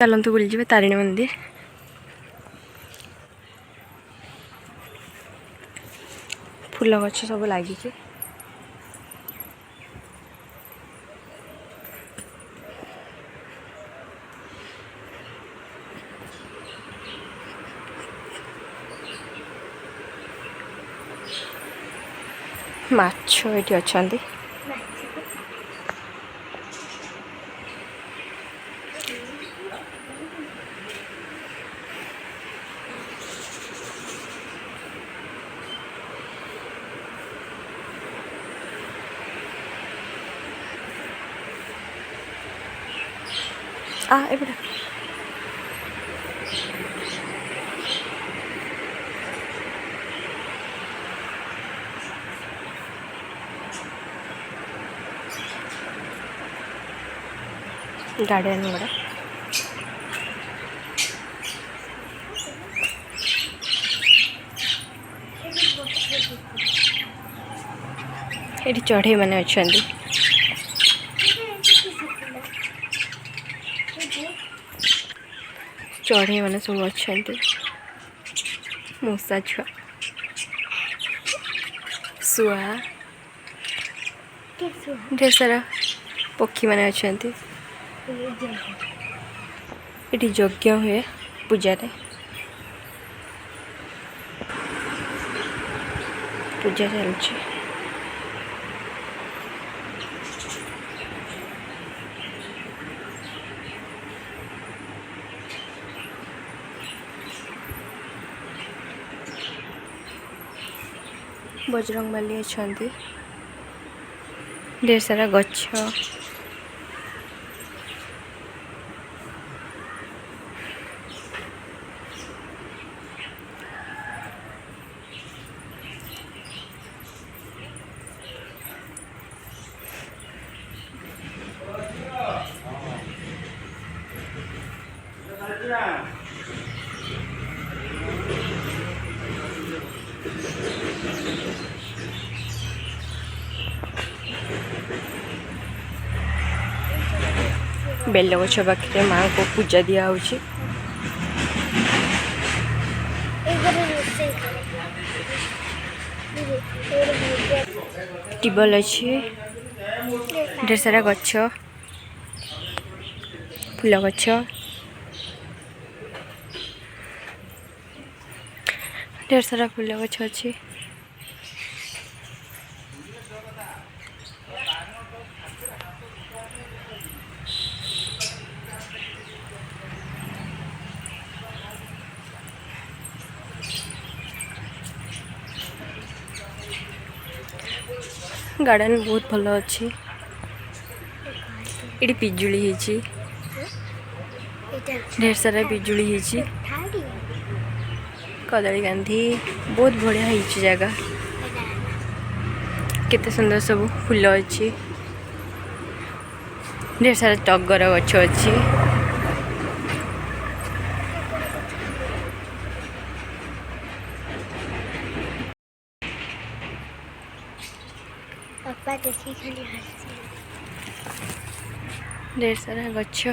चलतु बुलଯିबे तारिणी मंदिर। फूल गछ सब लगी माछ ये अच्छा एपटा गार्डन गुड़ा ये चढ़ई मैंने अच्छा चढ़ई मैंने सब अच्छा मूषा छुआ शुआ ढेर सारा पक्षी मैंने अच्छा ये यज्ञ हुए पूजा चलती बजरंगबली अच्छा ढेर सारा गच्छ बेल गछ पाखे माँ को पूजा दिया टिबल अच्छे ढेर सारा गछ फूल गछ ढेर सारा फूल गछ अच्छी गार्डन बहुत भल अच्छी ये पिजुली ढेर सारा पिजुली कदली गांधी बहुत बढ़िया जगह केते सुंदर सब फूल अच्छी ढेर सारा टगर गछ अच्छी ढेर सारा गछ।